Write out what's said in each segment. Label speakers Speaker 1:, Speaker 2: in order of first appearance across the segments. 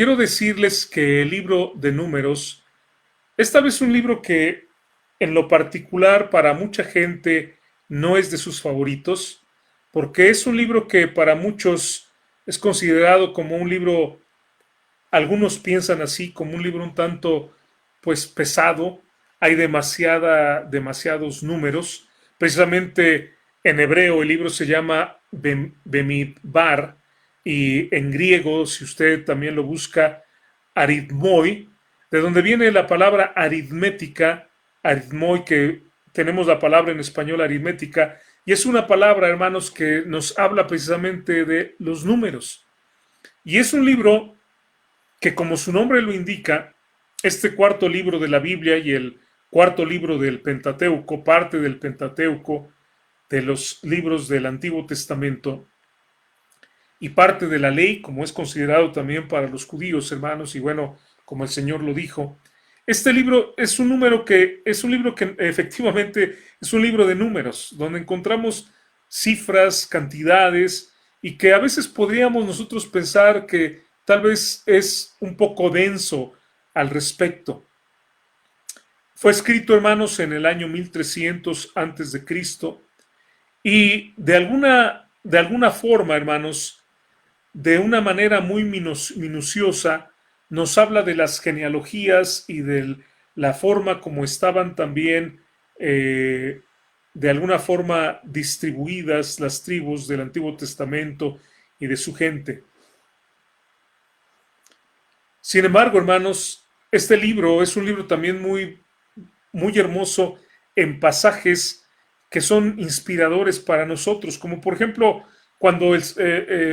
Speaker 1: quiero decirles que el libro de Números es tal vez un libro que en lo particular para mucha gente no es de sus favoritos, porque es un libro que para muchos es considerado como un libro, algunos piensan así, como un libro un tanto pues pesado, hay demasiados números, precisamente en hebreo el libro se llama Bemidbar y en griego, si usted también lo busca, aritmoi, de donde viene la palabra aritmética, aritmoi, que tenemos la palabra en español aritmética, y es una palabra, hermanos, que nos habla precisamente de los números. Y es un libro que, como su nombre lo indica, este cuarto libro de la Biblia y el cuarto libro del Pentateuco, parte del Pentateuco, de los libros del Antiguo Testamento y parte de la ley, como es considerado también para los judíos, hermanos, y bueno, como el Señor lo dijo. Este libro es un libro que efectivamente es un libro de números, donde encontramos cifras, cantidades, y que a veces podríamos nosotros pensar que tal vez es un poco denso al respecto. Fue escrito, hermanos, en el año 1300 antes de Cristo y de alguna forma, hermanos, de una manera muy minuciosa, nos habla de las genealogías y de la forma como estaban también de alguna forma distribuidas las tribus del Antiguo Testamento y de su gente. Sin embargo, hermanos, este libro es un libro también muy hermoso en pasajes que son inspiradores para nosotros, como por ejemplo cuando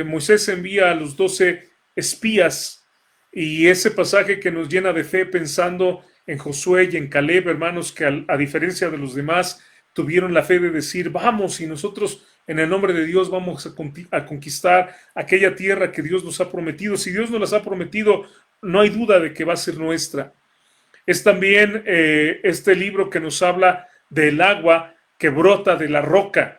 Speaker 1: Moisés envía a los 12 espías y ese pasaje que nos llena de fe pensando en Josué y en Caleb, hermanos, que a diferencia de los demás tuvieron la fe de decir, vamos y nosotros en el nombre de Dios vamos a conquistar aquella tierra que Dios nos ha prometido. Si Dios nos las ha prometido, no hay duda de que va a ser nuestra. Es también este libro que nos habla del agua que brota de la roca.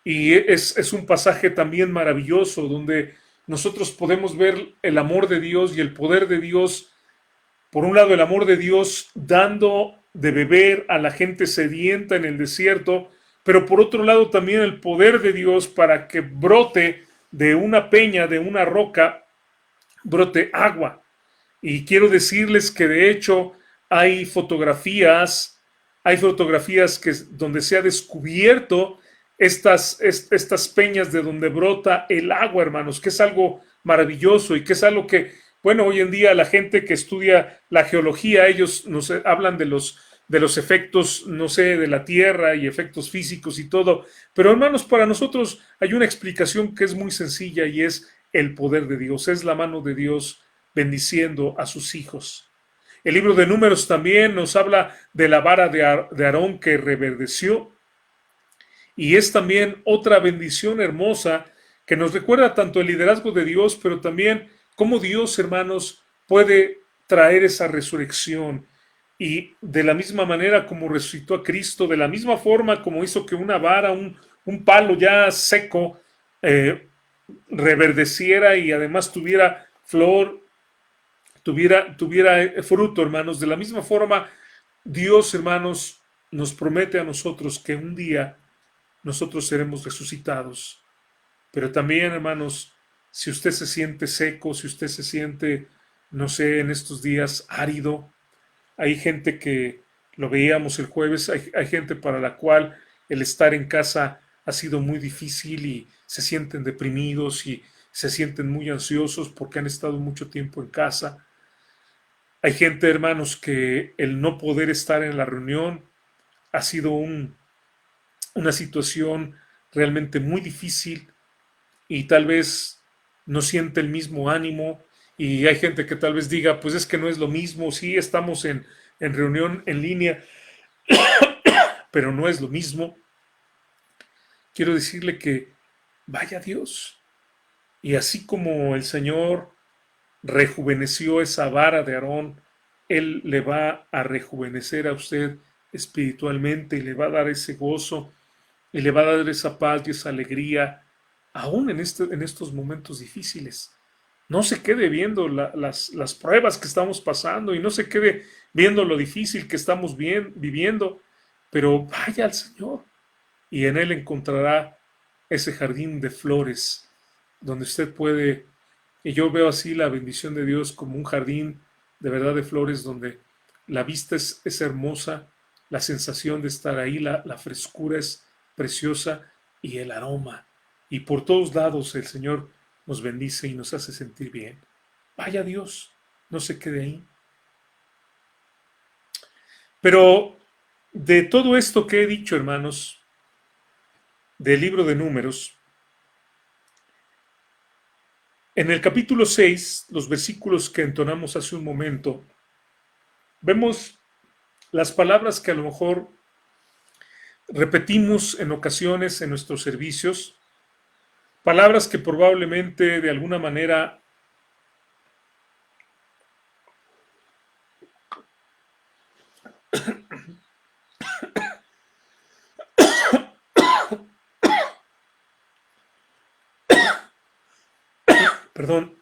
Speaker 1: Y es un pasaje también maravilloso donde nosotros podemos ver el amor de Dios y el poder de Dios. Por un lado, el amor de Dios dando de beber a la gente sedienta en el desierto, pero por otro lado también el poder de Dios para que brote de una peña, de una roca, brote agua. Y quiero decirles que de hecho hay fotografías donde se ha descubierto estas peñas de donde brota el agua, hermanos, que es algo maravilloso y que es algo que, bueno, hoy en día la gente que estudia la geología, ellos nos hablan de los efectos, no sé, de la Tierra y efectos físicos y todo. Pero hermanos, para nosotros hay una explicación que es muy sencilla y es el poder de Dios, es la mano de Dios bendiciendo a sus hijos. El libro de Números también nos habla de la vara de Aarón que reverdeció y es también otra bendición hermosa que nos recuerda tanto el liderazgo de Dios, pero también cómo Dios, hermanos, puede traer esa resurrección. Y de la misma manera como resucitó a Cristo, de la misma forma como hizo que una vara, un palo ya seco, eh, reverdeciera y además tuviera flor, tuviera fruto, hermanos. De la misma forma, Dios, hermanos, nos promete a nosotros que un día nosotros seremos resucitados. Pero también, hermanos, si usted se siente seco, si usted se siente, no sé, en estos días árido, hay gente que lo veíamos el jueves, hay gente para la cual el estar en casa ha sido muy difícil y se sienten deprimidos y se sienten muy ansiosos porque han estado mucho tiempo en casa. Hay gente, hermanos, que el no poder estar en la reunión ha sido una situación realmente muy difícil y tal vez no siente el mismo ánimo y hay gente que tal vez diga, pues es que no es lo mismo, sí estamos en reunión en línea, pero no es lo mismo. Quiero decirle que vaya Dios. Y así como el Señor rejuveneció esa vara de Aarón, Él le va a rejuvenecer a usted espiritualmente y le va a dar ese gozo y le va a dar esa paz y esa alegría, aún en estos momentos difíciles. No se quede viendo las pruebas que estamos pasando y no se quede viendo lo difícil que estamos viviendo, pero vaya al Señor y en Él encontrará ese jardín de flores donde usted puede, y yo veo así la bendición de Dios como un jardín de verdad de flores donde la vista es hermosa, la sensación de estar ahí, la frescura es preciosa y el aroma. Y por todos lados el Señor nos bendice y nos hace sentir bien. Vaya Dios, no se quede ahí. Pero de todo esto que he dicho, hermanos, del libro de Números, en el capítulo 6, los versículos que entonamos hace un momento, vemos las palabras que a lo mejor repetimos en ocasiones en nuestros servicios, palabras que probablemente de alguna manera perdón,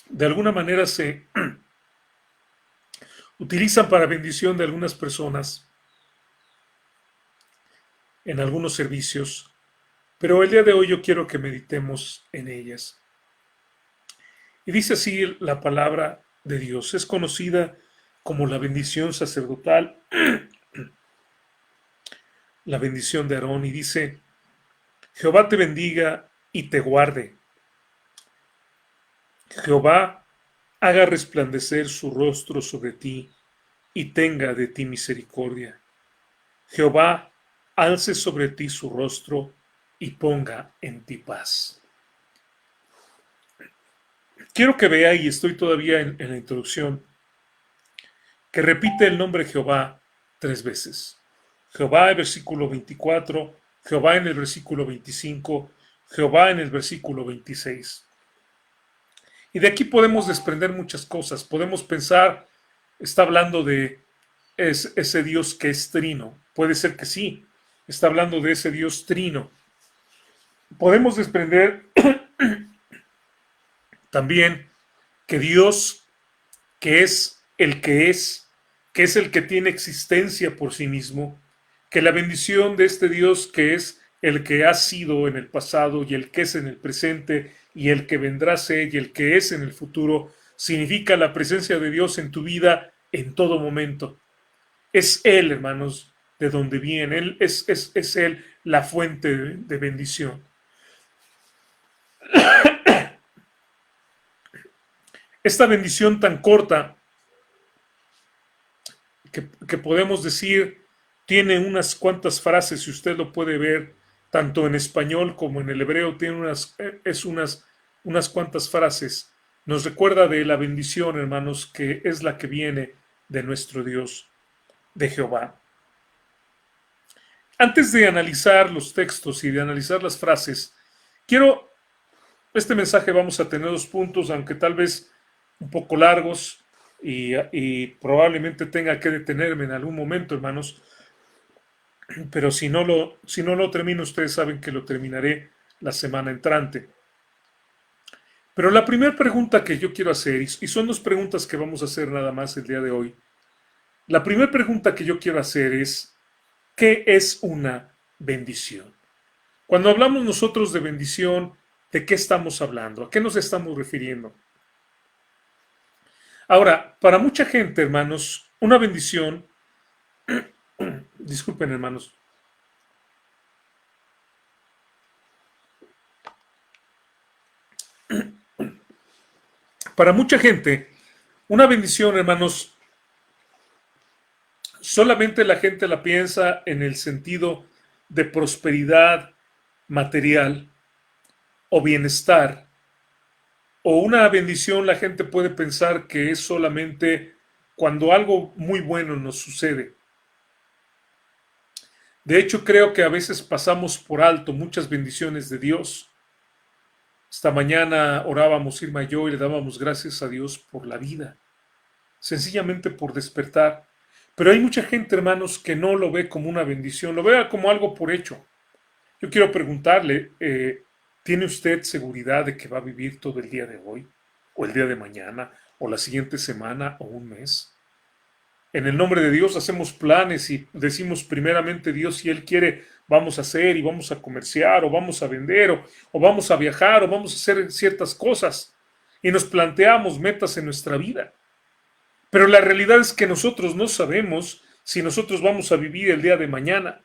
Speaker 1: de alguna manera se utilizan para bendición de algunas personas en algunos servicios, pero el día de hoy yo quiero que meditemos en ellas. Y dice así la palabra de Dios, es conocida como la bendición sacerdotal, la bendición de Aarón, y dice, Jehová te bendiga y te guarde. Jehová haga resplandecer su rostro sobre ti y tenga de ti misericordia. Jehová alce sobre ti su rostro y ponga en ti paz. Quiero que vea, y estoy todavía en la introducción, que repite el nombre Jehová 3 veces. Jehová en el versículo 24, Jehová en el versículo 25, Jehová en el versículo 26. Y de aquí podemos desprender muchas cosas. Podemos pensar, está hablando de ese Dios que es trino. Puede ser que sí, está hablando de ese Dios trino. Podemos desprender también que Dios, que es el que tiene existencia por sí mismo, que la bendición de este Dios que es el que ha sido en el pasado y el que es en el presente y el que vendrá a ser y el que es en el futuro, significa la presencia de Dios en tu vida en todo momento. Es Él, hermanos, de donde viene. Él es Él la fuente de bendición. Esta bendición tan corta que podemos decir tiene unas cuantas frases, si usted lo puede ver, tanto en español como en el hebreo, tiene unas cuantas frases. Nos recuerda de la bendición, hermanos, que es la que viene de nuestro Dios, de Jehová. Antes de analizar los textos y de analizar las frases, este mensaje vamos a tener 2 puntos, aunque tal vez un poco largos y probablemente tenga que detenerme en algún momento, hermanos, pero si no lo termino, ustedes saben que lo terminaré la semana entrante. Pero la primera pregunta que yo quiero hacer, y son 2 preguntas que vamos a hacer nada más el día de hoy, la primera pregunta que yo quiero hacer es, ¿qué es una bendición? Cuando hablamos nosotros de bendición, ¿de qué estamos hablando? ¿A qué nos estamos refiriendo? Ahora, para mucha gente, hermanos, una bendición, disculpen, hermanos, para mucha gente, una bendición, hermanos, solamente la gente la piensa en el sentido de prosperidad material o bienestar. O una bendición la gente puede pensar que es solamente cuando algo muy bueno nos sucede. De hecho, creo que a veces pasamos por alto muchas bendiciones de Dios. Esta mañana orábamos Irma y yo y le dábamos gracias a Dios por la vida, sencillamente por despertar. Pero hay mucha gente, hermanos, que no lo ve como una bendición, lo ve como algo por hecho. Yo quiero preguntarle, ¿Tiene usted seguridad de que va a vivir todo el día de hoy, o el día de mañana, o la siguiente semana, o un mes? En el nombre de Dios hacemos planes y decimos primeramente Dios, si Él quiere, vamos a hacer y vamos a comerciar, o vamos a vender, o vamos a viajar, o vamos a hacer ciertas cosas. Y nos planteamos metas en nuestra vida. Pero la realidad es que nosotros no sabemos si nosotros vamos a vivir el día de mañana.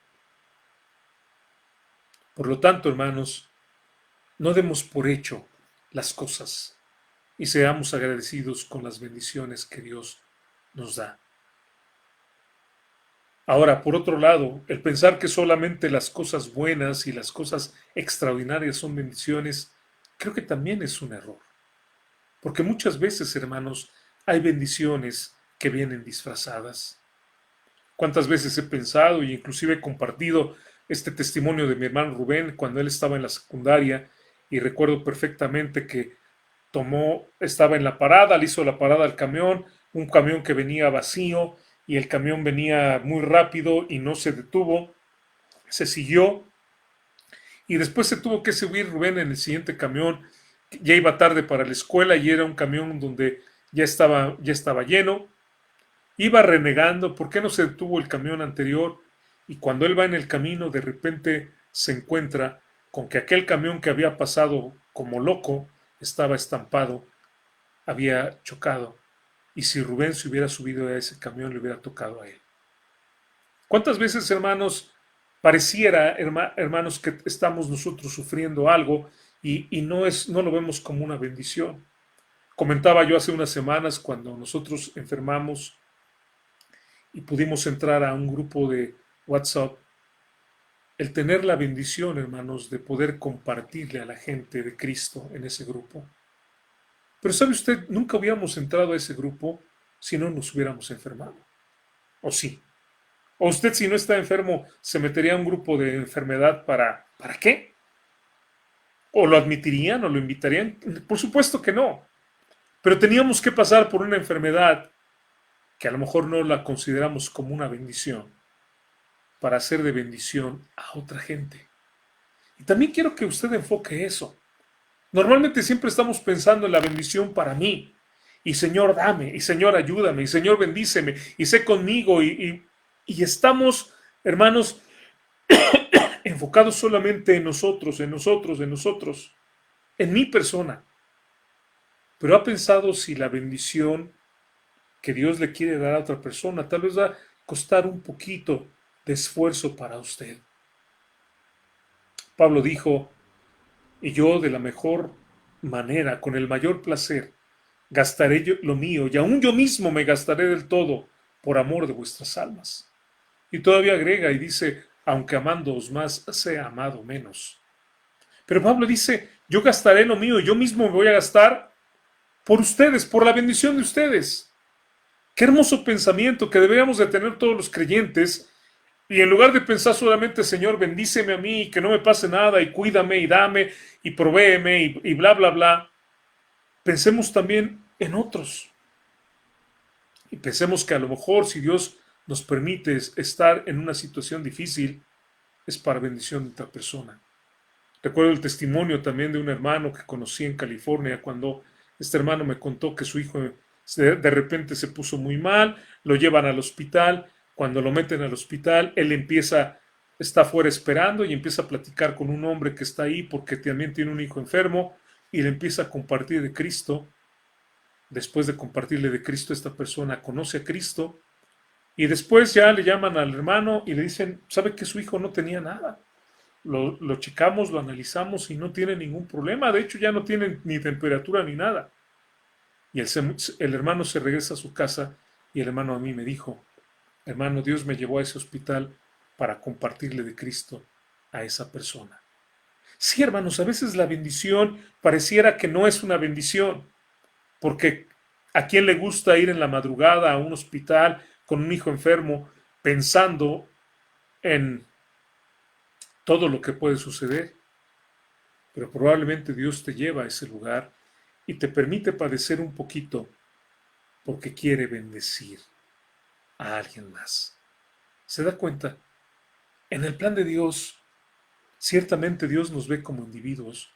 Speaker 1: Por lo tanto, hermanos, no demos por hecho las cosas y seamos agradecidos con las bendiciones que Dios nos da. Ahora, por otro lado, el pensar que solamente las cosas buenas y las cosas extraordinarias son bendiciones, creo que también es un error. Porque muchas veces, hermanos, hay bendiciones que vienen disfrazadas. ¿Cuántas veces he pensado y inclusive he compartido este testimonio de mi hermano Rubén cuando él estaba en la secundaria y recuerdo perfectamente que estaba en la parada, le hizo la parada al camión, un camión que venía vacío y el camión venía muy rápido y no se detuvo, se siguió y después se tuvo que subir Rubén en el siguiente camión, ya iba tarde para la escuela y era un camión donde ya estaba lleno, iba renegando, ¿por qué no se detuvo el camión anterior? Y cuando él va en el camino, de repente se encuentra con que aquel camión que había pasado como loco estaba estampado, había chocado. Y si Rubén se hubiera subido a ese camión, le hubiera tocado a él. ¿Cuántas veces, hermanos, pareciera, hermanos, que estamos nosotros sufriendo algo y no lo vemos como una bendición? Comentaba yo hace unas semanas cuando nosotros enfermamos y pudimos entrar a un grupo de WhatsApp, el tener la bendición, hermanos, de poder compartirle a la gente de Cristo en ese grupo. Pero sabe usted, nunca hubiéramos entrado a ese grupo si no nos hubiéramos enfermado. ¿O sí? ¿O usted si no está enfermo se metería a un grupo de enfermedad ¿para qué? ¿O lo admitirían o lo invitarían? Por supuesto que no. Pero teníamos que pasar por una enfermedad que a lo mejor no la consideramos como una bendición para hacer de bendición a otra gente. Y también quiero que usted enfoque eso. Normalmente siempre estamos pensando en la bendición para mí. Y Señor, dame, y Señor, ayúdame, y Señor, bendíceme, y sé conmigo, y estamos, hermanos, enfocados solamente en nosotros, en nosotros, en nosotros, en mi persona. Pero ha pensado si la bendición que Dios le quiere dar a otra persona tal vez va a costar un poquito de esfuerzo para usted. Pablo dijo, y yo de la mejor manera, con el mayor placer, gastaré yo lo mío, y aún yo mismo me gastaré del todo por amor de vuestras almas. Y todavía agrega y dice, aunque amándoos más, sea amado menos. Pero Pablo dice, yo gastaré lo mío, yo mismo me voy a gastar por ustedes, por la bendición de ustedes. Qué hermoso pensamiento que deberíamos de tener todos los creyentes. Y en lugar de pensar solamente, Señor, bendíceme a mí, que no me pase nada, y cuídame, y dame, y provéeme, y bla, bla, bla, pensemos también en otros. Y pensemos que a lo mejor si Dios nos permite estar en una situación difícil, es para bendición de otra persona. Recuerdo el testimonio también de un hermano que conocí en California cuando este hermano me contó que su hijo de repente se puso muy mal, lo llevan al hospital, cuando lo meten al hospital, está afuera esperando y empieza a platicar con un hombre que está ahí porque también tiene un hijo enfermo y le empieza a compartir de Cristo. Después de compartirle de Cristo, esta persona conoce a Cristo y después ya le llaman al hermano y le dicen, ¿sabe que su hijo no tenía nada? Lo checamos, lo analizamos y no tiene ningún problema. De hecho, ya no tiene ni temperatura ni nada. Y el hermano se regresa a su casa y el hermano a mí me dijo, hermano, Dios me llevó a ese hospital para compartirle de Cristo a esa persona. Sí, hermanos, a veces la bendición pareciera que no es una bendición, porque ¿a quién le gusta ir en la madrugada a un hospital con un hijo enfermo pensando en todo lo que puede suceder? Pero probablemente Dios te lleva a ese lugar y te permite padecer un poquito porque quiere bendecir a alguien más. ¿Se da cuenta? En el plan de Dios, ciertamente Dios nos ve como individuos,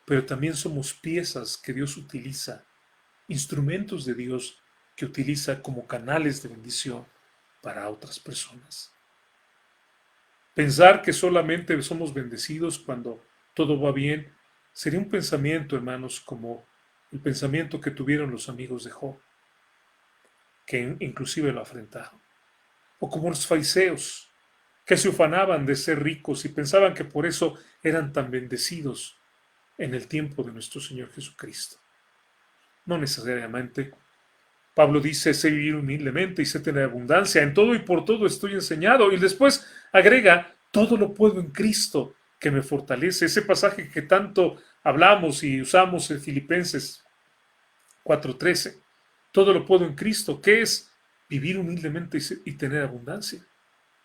Speaker 1: pero también somos piezas que Dios utiliza, instrumentos de Dios que utiliza como canales de bendición para otras personas. Pensar que solamente somos bendecidos cuando todo va bien sería un pensamiento, hermanos, como el pensamiento que tuvieron los amigos de Job, que inclusive lo afrentaron. O como los fariseos, que se ufanaban de ser ricos y pensaban que por eso eran tan bendecidos en el tiempo de nuestro Señor Jesucristo. No necesariamente. Pablo dice, sé vivir humildemente y sé tener abundancia. En todo y por todo estoy enseñado. Y después agrega, todo lo puedo en Cristo que me fortalece. Ese pasaje que tanto hablamos y usamos en Filipenses 4:13. Todo lo puedo en Cristo. ¿Qué es? Vivir humildemente y tener abundancia.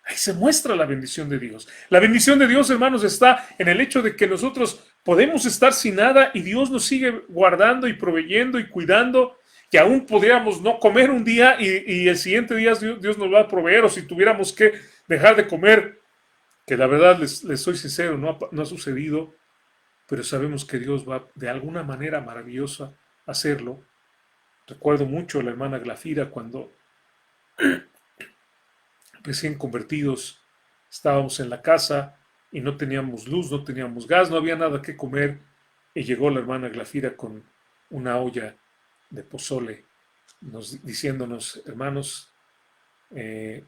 Speaker 1: Ahí se muestra la bendición de Dios. La bendición de Dios, hermanos, está en el hecho de que nosotros podemos estar sin nada y Dios nos sigue guardando y proveyendo y cuidando, que aún podríamos no comer un día y el siguiente día Dios nos va a proveer, o si tuviéramos que dejar de comer, que la verdad les soy sincero, no ha sucedido, pero sabemos que Dios va de alguna manera maravillosa a hacerlo. Recuerdo mucho a la hermana Glafira cuando recién convertidos estábamos en la casa y no teníamos luz, no teníamos gas, no había nada que comer, y llegó la hermana Glafira con una olla de pozole, diciéndonos, hermanos,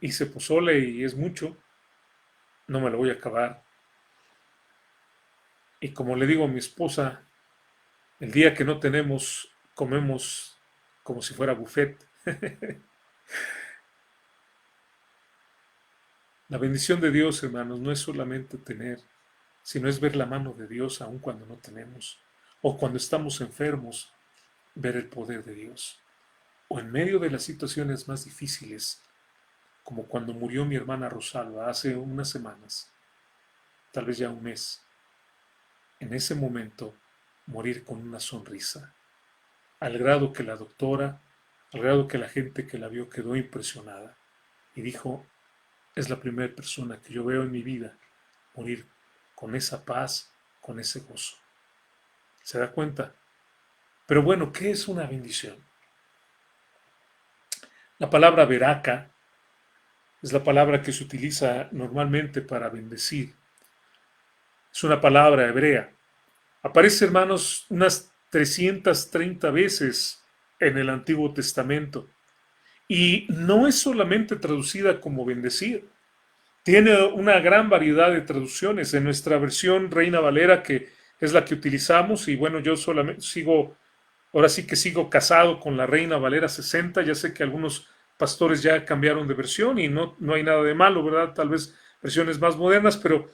Speaker 1: hice pozole y es mucho, no me lo voy a acabar. Y como le digo a mi esposa, el día que no tenemos, comemos como si fuera buffet. La bendición de Dios, hermanos, no es solamente tener, sino es ver la mano de Dios aun cuando no tenemos, o cuando estamos enfermos, ver el poder de Dios, o en medio de las situaciones más difíciles, como cuando murió mi hermana Rosalba hace unas semanas, tal vez ya un mes. En ese momento, morir con una sonrisa, al grado que la doctora, al grado que la gente que la vio quedó impresionada y dijo, es la primera persona que yo veo en mi vida morir con esa paz, con ese gozo. ¿Se da cuenta? Pero bueno, ¿qué es una bendición? La palabra veraca es la palabra que se utiliza normalmente para bendecir. Es una palabra hebrea. Aparece, hermanos, unas 330 veces en el Antiguo Testamento. Y no es solamente traducida como bendecir. Tiene una gran variedad de traducciones. En nuestra versión Reina Valera, que es la que utilizamos, y bueno, yo solamente ahora sí que sigo casado con la Reina Valera 60. Ya sé que algunos pastores ya cambiaron de versión y no hay nada de malo, ¿verdad? Tal vez versiones más modernas, pero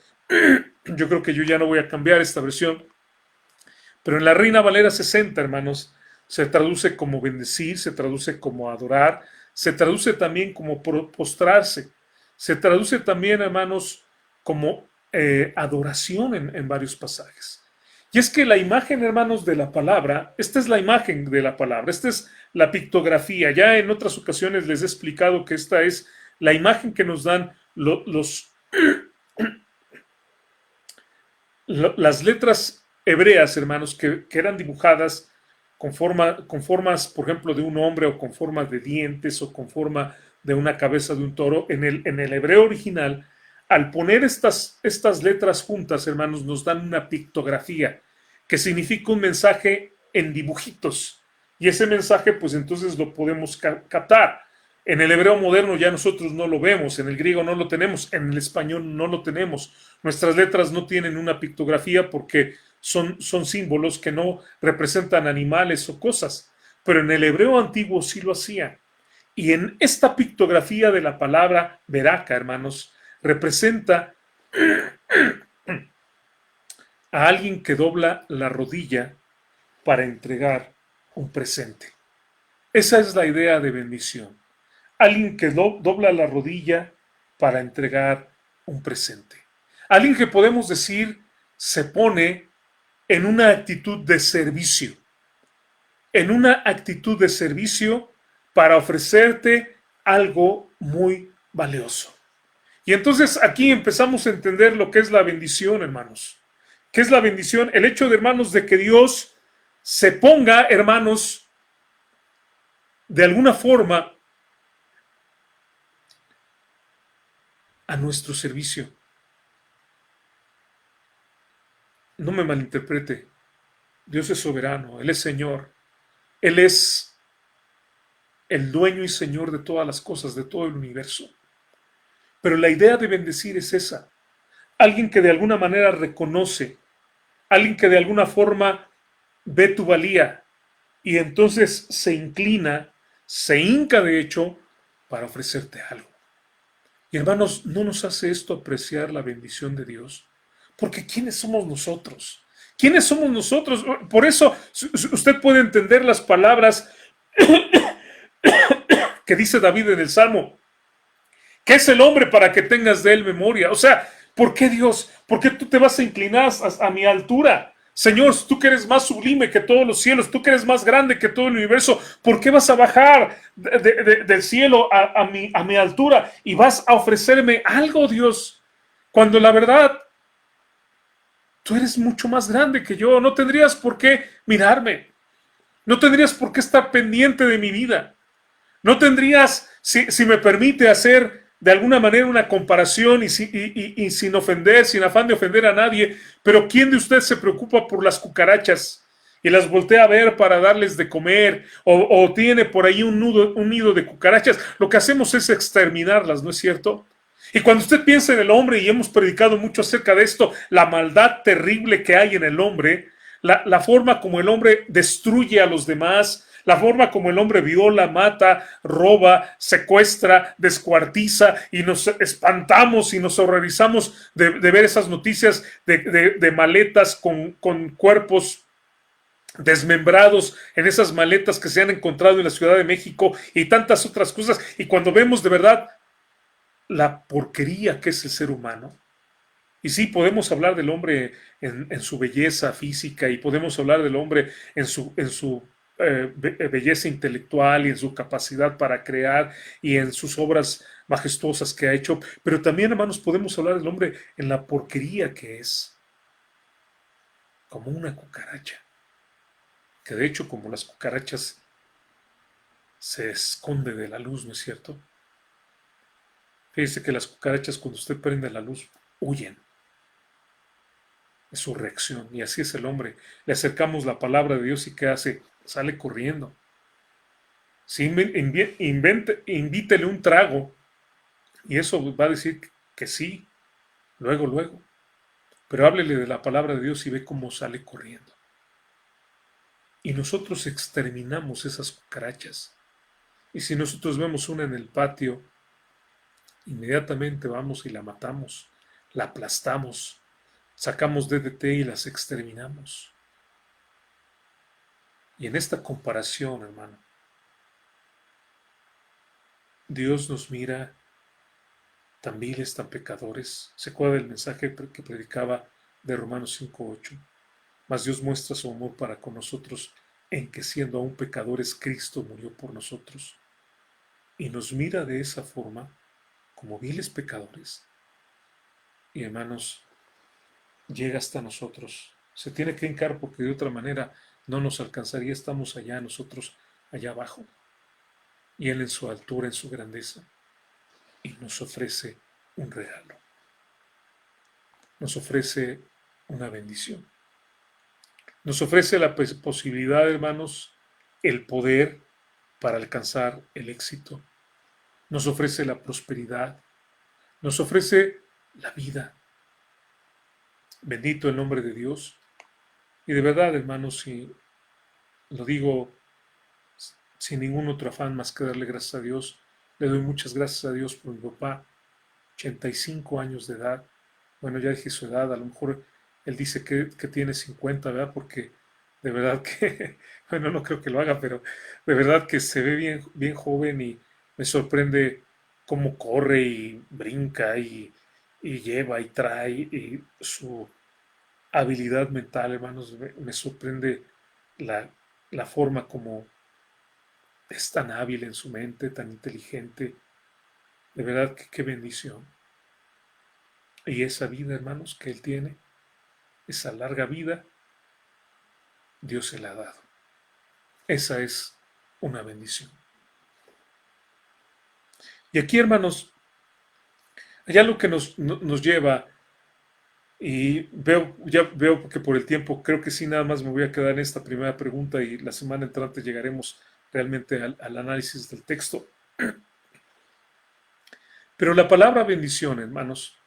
Speaker 1: yo creo que yo ya no voy a cambiar esta versión. Pero en la Reina Valera 60, hermanos, se traduce como bendecir, se traduce como adorar, se traduce también como postrarse, se traduce también, hermanos, como adoración en varios pasajes. Y es que la imagen, hermanos, de la palabra, esta es la imagen de la palabra, esta es la pictografía. Ya en otras ocasiones les he explicado que esta es la imagen que nos dan las letras hebreas, hermanos, que eran dibujadas con formas, por ejemplo, de un hombre, o con formas de dientes, o con forma de una cabeza de un toro. En el hebreo original, al poner estas letras juntas, hermanos, nos dan una pictografía, que significa un mensaje en dibujitos. Y ese mensaje, pues entonces lo podemos captar. En el hebreo moderno ya nosotros no lo vemos, en el griego no lo tenemos, en el español no lo tenemos. Nuestras letras no tienen una pictografía porque son símbolos que no representan animales o cosas, pero en el hebreo antiguo sí lo hacía. Y en esta pictografía de la palabra veraca, hermanos, representa a alguien que dobla la rodilla para entregar un presente. Esa es la idea de bendición. Alguien que dobla la rodilla para entregar un presente. Alguien que podemos decir se pone en una actitud de servicio. En una actitud de servicio para ofrecerte algo muy valioso. Y entonces aquí empezamos a entender lo que es la bendición, hermanos. ¿Qué es la bendición? El hecho de, hermanos, de que Dios se ponga, hermanos, de alguna forma a nuestro servicio. No me malinterprete. Dios es soberano, Él es Señor, Él es el dueño y Señor de todas las cosas, de todo el universo. Pero la idea de bendecir es esa. Alguien que de alguna manera reconoce, alguien que de alguna forma ve tu valía y entonces se inclina, se hinca de hecho, para ofrecerte algo. Y hermanos, ¿no nos hace esto apreciar la bendición de Dios? Porque ¿quiénes somos nosotros? ¿Quiénes somos nosotros? Por eso usted puede entender las palabras que dice David en el Salmo. ¿Qué es el hombre para que tengas de él memoria? O sea, ¿por qué Dios? ¿Por qué tú te vas a inclinar a mi altura? Señor, tú que eres más sublime que todos los cielos, tú que eres más grande que todo el universo, ¿por qué vas a bajar del cielo a mi altura y vas a ofrecerme algo, Dios? Cuando la verdad, tú eres mucho más grande que yo, no tendrías por qué mirarme, no tendrías por qué estar pendiente de mi vida. No tendrías, si me permite hacer de alguna manera una comparación y sin ofender, sin afán de ofender a nadie, pero ¿quién de ustedes se preocupa por las cucarachas y las voltea a ver para darles de comer o tiene por ahí un nido de cucarachas? Lo que hacemos es exterminarlas, ¿no es cierto? Y cuando usted piensa en el hombre, y hemos predicado mucho acerca de esto, la maldad terrible que hay en el hombre, la forma como el hombre destruye a los demás, la forma como el hombre viola, mata, roba, secuestra, descuartiza y nos espantamos y nos horrorizamos de ver esas noticias de maletas con cuerpos desmembrados en esas maletas que se han encontrado en la Ciudad de México y tantas otras cosas. Y cuando vemos de verdad la porquería que es el ser humano, y sí, podemos hablar del hombre en su belleza física y podemos hablar del hombre en su belleza intelectual y en su capacidad para crear y en sus obras majestuosas que ha hecho, pero también, hermanos, podemos hablar del hombre en la porquería que es, como una cucaracha, que de hecho como las cucarachas se esconde de la luz, ¿no es cierto? Fíjese que las cucarachas cuando usted prende la luz huyen. Es su reacción. Y así es el hombre. Le acercamos la palabra de Dios y ¿qué hace? Sale corriendo. Si invítele un trago y eso va a decir que sí, luego, luego. Pero háblele de la palabra de Dios y ve cómo sale corriendo. Y nosotros exterminamos esas cucarachas. Y si nosotros vemos una en el patio, inmediatamente vamos y la matamos, la aplastamos, sacamos DDT y las exterminamos. Y en esta comparación, hermano, Dios nos mira tan viles, tan pecadores. Se acuerda del mensaje que predicaba de Romanos 5:8. Mas Dios muestra su amor para con nosotros en que siendo aún pecadores, Cristo murió por nosotros. Y nos mira de esa forma, como viles pecadores. Y hermanos, llega hasta nosotros. Se tiene que hincar porque de otra manera no nos alcanzaría. Estamos allá, nosotros allá abajo. Y Él en su altura, en su grandeza. Y nos ofrece un regalo. Nos ofrece una bendición. Nos ofrece la posibilidad, hermanos, el poder para alcanzar el éxito. Nos ofrece la prosperidad. Nos ofrece la vida. Bendito el nombre de Dios. Y de verdad, hermanos, si lo digo sin ningún otro afán más que darle gracias a Dios, le doy muchas gracias a Dios por mi papá, 85 años de edad. Bueno, ya dije su edad, a lo mejor él dice que tiene 50, ¿verdad? Porque de verdad que, bueno, no creo que lo haga, pero de verdad que se ve bien, bien joven y me sorprende cómo corre y brinca y lleva y trae y su habilidad mental, hermanos, me sorprende la, la forma como es tan hábil en su mente, tan inteligente. De verdad que qué bendición. Y esa vida, hermanos, que él tiene, esa larga vida, Dios se la ha dado. Esa es una bendición. Y aquí, hermanos, hay algo que nos lleva, y ya veo que por el tiempo creo que sí, nada más me voy a quedar en esta primera pregunta y la semana entrante llegaremos realmente al análisis del texto. Pero la palabra bendición, hermanos,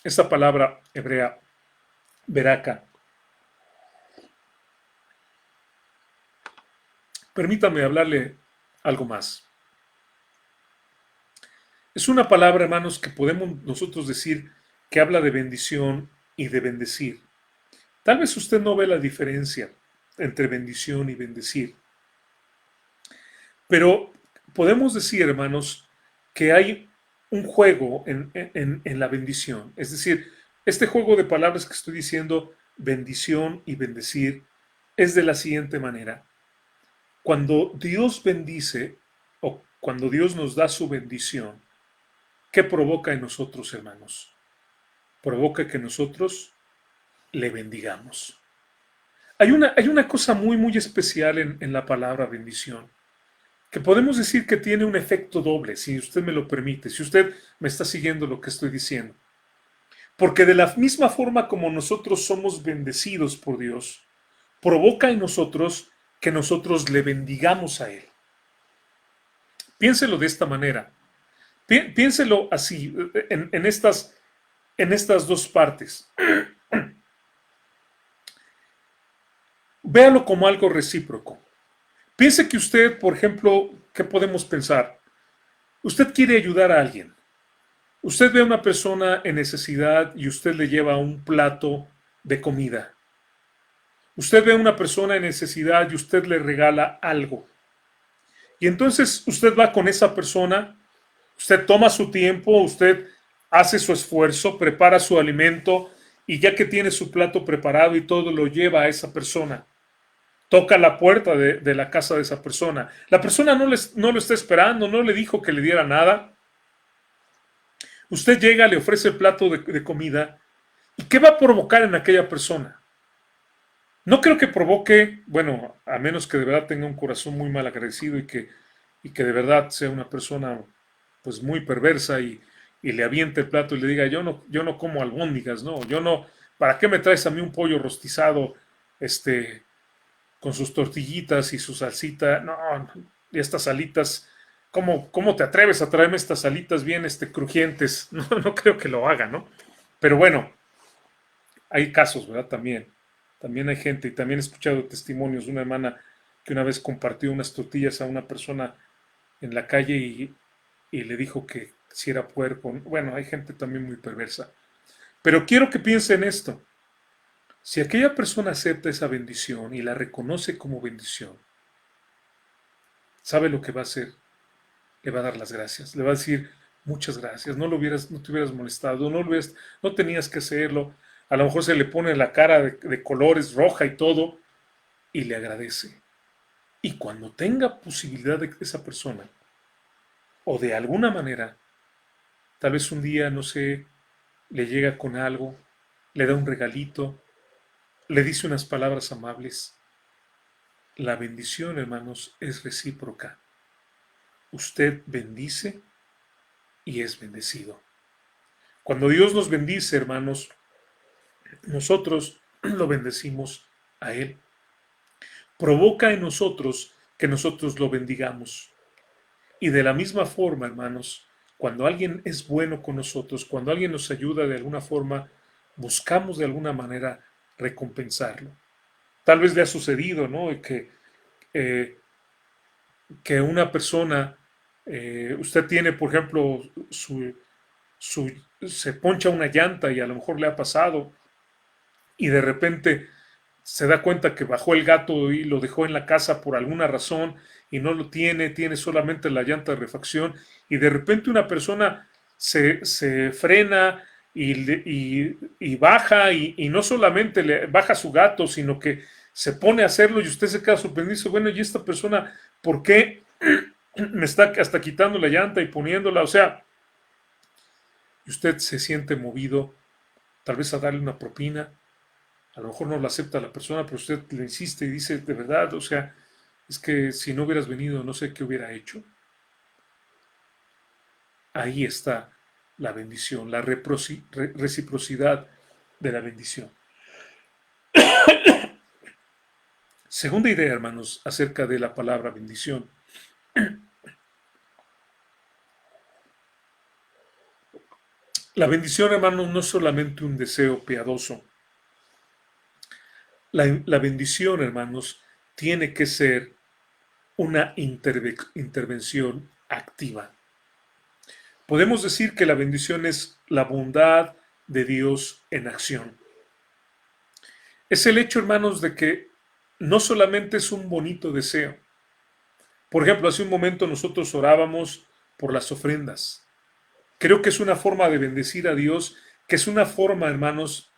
Speaker 1: esta palabra hebrea, beraka, permítame hablarle algo más. Es una palabra, hermanos, que podemos nosotros decir que habla de bendición y de bendecir. Tal vez usted no ve la diferencia entre bendición y bendecir, pero podemos decir, hermanos, que hay un juego en la bendición. Es decir, este juego de palabras que estoy diciendo, bendición y bendecir, es de la siguiente manera. Cuando Dios bendice o cuando Dios nos da su bendición, ¿qué provoca en nosotros, hermanos? Provoca que nosotros le bendigamos. Hay una cosa muy especial en la palabra bendición, que podemos decir que tiene un efecto doble, si usted me lo permite, si usted me está siguiendo lo que estoy diciendo. Porque de la misma forma como nosotros somos bendecidos por Dios, provoca en nosotros que nosotros le bendigamos a Él. Piénselo de esta manera. Piénselo así, en estas dos partes. Véalo como algo recíproco. Piense que usted, por ejemplo, ¿qué podemos pensar? Usted quiere ayudar a alguien. Usted ve a una persona en necesidad y usted le lleva un plato de comida. Usted ve a una persona en necesidad y usted le regala algo. Y entonces usted va con esa persona, usted toma su tiempo, usted hace su esfuerzo, prepara su alimento y ya que tiene su plato preparado y todo, lo lleva a esa persona. Toca la puerta de la casa de esa persona. La persona no lo está esperando, no le dijo que le diera nada. Usted llega, le ofrece el plato de comida. ¿Y qué va a provocar en aquella persona? No creo que provoque, bueno, a menos que de verdad tenga un corazón muy mal agradecido y que de verdad sea una persona pues muy perversa y le aviente el plato y le diga, yo no como albóndigas, no, yo no, ¿para qué me traes a mí un pollo rostizado, con sus tortillitas y su salsita? No, y estas alitas, ¿cómo te atreves a traerme estas alitas bien crujientes? No, no creo que lo haga, ¿no? Pero bueno, hay casos, ¿verdad? También hay gente, y también he escuchado testimonios de una hermana que una vez compartió unas tortillas a una persona en la calle y le dijo que si era puerco. Bueno, hay gente también muy perversa. Pero quiero que piense en esto. Si aquella persona acepta esa bendición y la reconoce como bendición, ¿sabe lo que va a hacer? Le va a dar las gracias. Le va a decir, muchas gracias, no te hubieras molestado, no tenías que hacerlo. A lo mejor se le pone la cara de colores roja y todo, y le agradece. Y cuando tenga posibilidad de esa persona, o de alguna manera, tal vez un día, no sé, le llega con algo, le da un regalito, le dice unas palabras amables. La bendición, hermanos, es recíproca. Usted bendice y es bendecido. Cuando Dios nos bendice, hermanos, nosotros lo bendecimos a Él. Provoca en nosotros que nosotros lo bendigamos. Y de la misma forma, hermanos, cuando alguien es bueno con nosotros, cuando alguien nos ayuda de alguna forma, buscamos de alguna manera recompensarlo. Tal vez le ha sucedido, ¿no? Eh, que una persona, usted tiene, por ejemplo, se poncha una llanta y a lo mejor le ha pasado y de repente se da cuenta que bajó el gato y lo dejó en la casa por alguna razón y no lo tiene solamente la llanta de refacción y de repente una persona se frena y baja y no solamente le baja su gato, sino que se pone a hacerlo y usted se queda sorprendido y dice, bueno, ¿y esta persona por qué me está hasta quitando la llanta y poniéndola? O sea, y usted se siente movido tal vez a darle una propina. A lo mejor no la acepta la persona, pero usted le insiste y dice, de verdad, o sea, es que si no hubieras venido, no sé qué hubiera hecho. Ahí está la bendición, la reciprocidad de la bendición. Segunda idea, hermanos, acerca de la palabra bendición. La bendición, hermanos, no es solamente un deseo piadoso. La bendición, hermanos, tiene que ser una intervención activa. Podemos decir que la bendición es la bondad de Dios en acción. Es el hecho, hermanos, de que no solamente es un bonito deseo. Por ejemplo, hace un momento nosotros orábamos por las ofrendas. Creo que es una forma de bendecir a Dios, que es una forma, hermanos,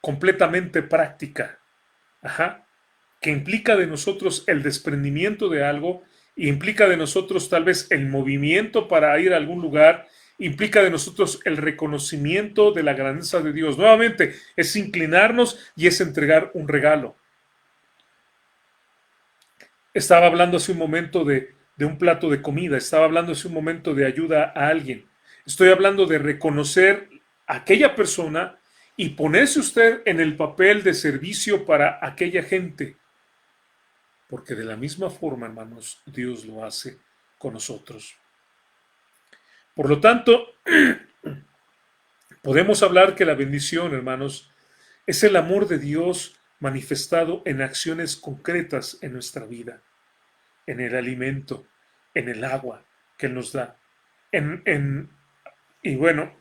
Speaker 1: completamente práctica. Ajá. Que implica de nosotros el desprendimiento de algo, implica de nosotros tal vez el movimiento para ir a algún lugar, implica de nosotros el reconocimiento de la grandeza de Dios. Nuevamente, es inclinarnos y es entregar un regalo. Estaba hablando hace un momento de un plato de comida, estaba hablando hace un momento de ayuda a alguien. Estoy hablando de reconocer a aquella persona y ponerse usted en el papel de servicio para aquella gente. Porque de la misma forma, hermanos, Dios lo hace con nosotros. Por lo tanto, podemos hablar que la bendición, hermanos, es el amor de Dios manifestado en acciones concretas en nuestra vida, en el alimento, en el agua que Él nos da. Y bueno,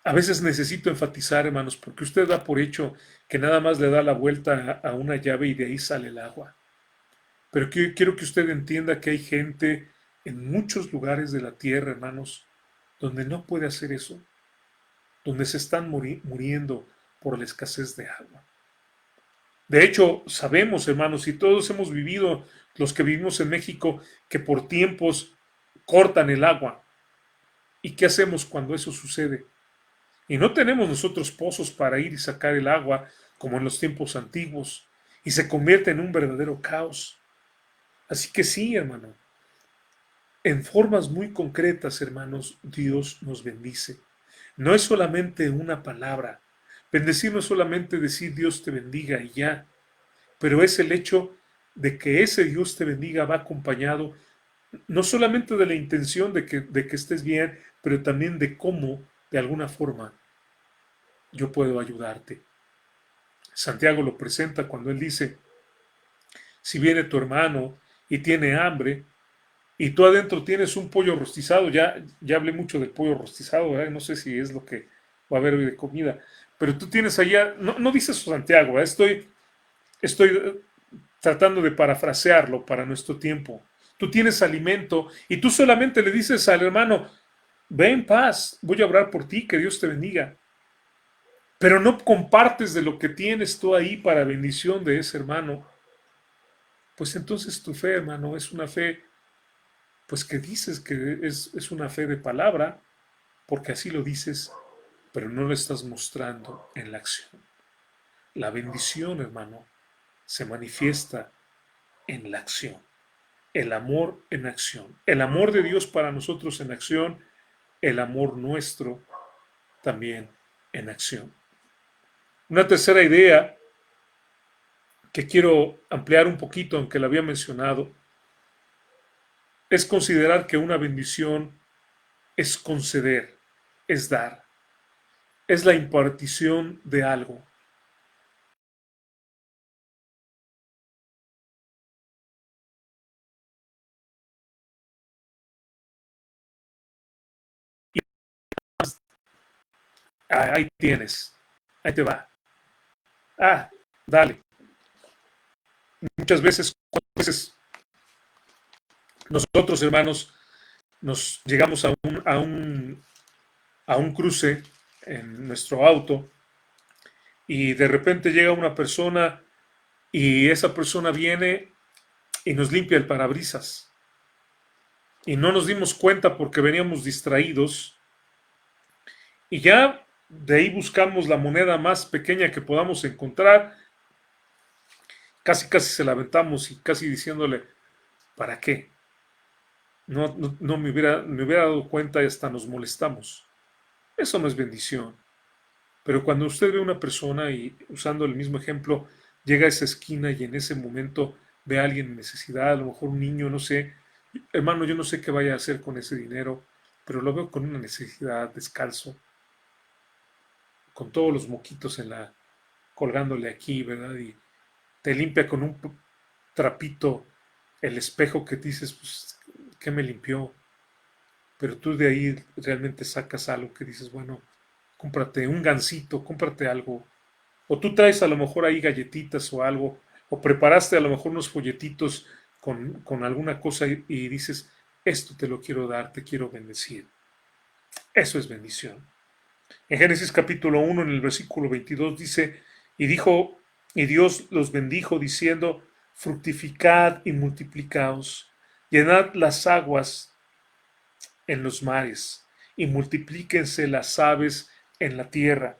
Speaker 1: a veces necesito enfatizar, hermanos, porque usted da por hecho que nada más le da la vuelta a una llave y de ahí sale el agua. Pero quiero que usted entienda que hay gente en muchos lugares de la tierra, hermanos, donde no puede hacer eso, donde se están muriendo por la escasez de agua. De hecho, sabemos, hermanos, y todos hemos vivido, los que vivimos en México, que por tiempos cortan el agua. ¿Y qué hacemos cuando eso sucede? Y no tenemos nosotros pozos para ir y sacar el agua como en los tiempos antiguos, y se convierte en un verdadero caos. Así que sí, hermano, en formas muy concretas, hermanos, Dios nos bendice. No es solamente una palabra. Bendecir no es solamente decir Dios te bendiga y ya, pero es el hecho de que ese Dios te bendiga va acompañado no solamente de la intención de que estés bien, pero también de cómo, de alguna forma, yo puedo ayudarte. Santiago lo presenta cuando él dice, si viene tu hermano y tiene hambre, y tú adentro tienes un pollo rostizado, ya hablé mucho del pollo rostizado, ¿verdad? No sé si es lo que va a haber hoy de comida, pero tú tienes allá, no dice eso Santiago, ¿verdad? Estoy tratando de parafrasearlo para nuestro tiempo. Tú tienes alimento y tú solamente le dices al hermano, ve en paz, voy a orar por ti, que Dios te bendiga. Pero no compartes de lo que tienes tú ahí para bendición de ese hermano. Pues entonces tu fe, hermano, es una fe pues que dices que es una fe de palabra, porque así lo dices, pero no lo estás mostrando en la acción. La bendición, hermano, se manifiesta en la acción. El amor en acción. El amor de Dios para nosotros en acción, el amor nuestro también en acción. Una tercera idea que quiero ampliar un poquito, aunque la había mencionado, es considerar que una bendición es conceder, es dar. Es la impartición de algo. Ahí tienes, ahí te va. Ah, dale. Muchas veces nosotros, hermanos, nos llegamos a un cruce en nuestro auto y de repente llega una persona y esa persona viene y nos limpia el parabrisas. Y no nos dimos cuenta porque veníamos distraídos Y ya de ahí buscamos la moneda más pequeña que podamos encontrar, casi casi se la aventamos y casi diciéndole, ¿para qué? No me hubiera dado cuenta y hasta nos molestamos. Eso no es bendición. Pero cuando usted ve a una persona y usando el mismo ejemplo, llega a esa esquina y en ese momento ve a alguien en necesidad, a lo mejor un niño, no sé, hermano, yo no sé qué vaya a hacer con ese dinero, pero lo veo con una necesidad, descalzo, con todos los moquitos colgándole aquí, ¿verdad? Y te limpia con un trapito el espejo que dices, pues, ¿qué me limpió? Pero tú de ahí realmente sacas algo que dices, bueno, cómprate un gansito, cómprate algo. O tú traes a lo mejor ahí galletitas o algo, o preparaste a lo mejor unos folletitos con alguna cosa y dices, esto te lo quiero dar, te quiero bendecir. Eso es bendición. En Génesis capítulo 1, en el versículo 22 dice, y dijo, y Dios los bendijo diciendo, fructificad y multiplicaos, llenad las aguas en los mares, y multiplíquense las aves en la tierra.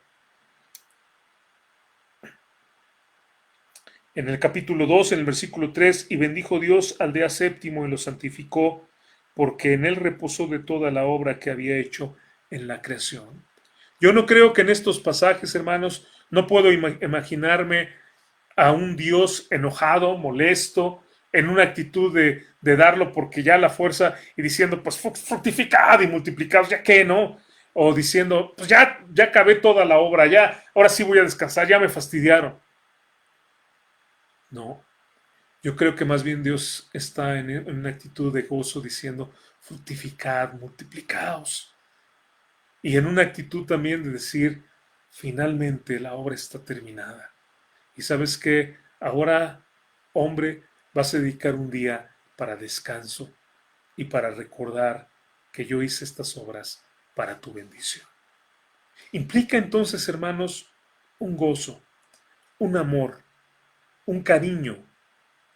Speaker 1: En el capítulo 2, en el versículo 3, y bendijo Dios al día séptimo y lo santificó, porque en él reposó de toda la obra que había hecho en la creación. Yo no creo que en estos pasajes, hermanos, no puedo imaginarme a un Dios enojado, molesto, en una actitud de darlo porque ya la fuerza y diciendo, pues fructificad y multiplicad, ya que no, o diciendo, pues ya acabé toda la obra, ya, ahora sí voy a descansar, ya me fastidiaron. No, yo creo que más bien Dios está en una actitud de gozo diciendo, fructificad, multiplicaos. Y en una actitud también de decir, finalmente la obra está terminada. Y sabes que ahora, hombre, vas a dedicar un día para descanso y para recordar que yo hice estas obras para tu bendición. Implica entonces, hermanos, un gozo, un amor, un cariño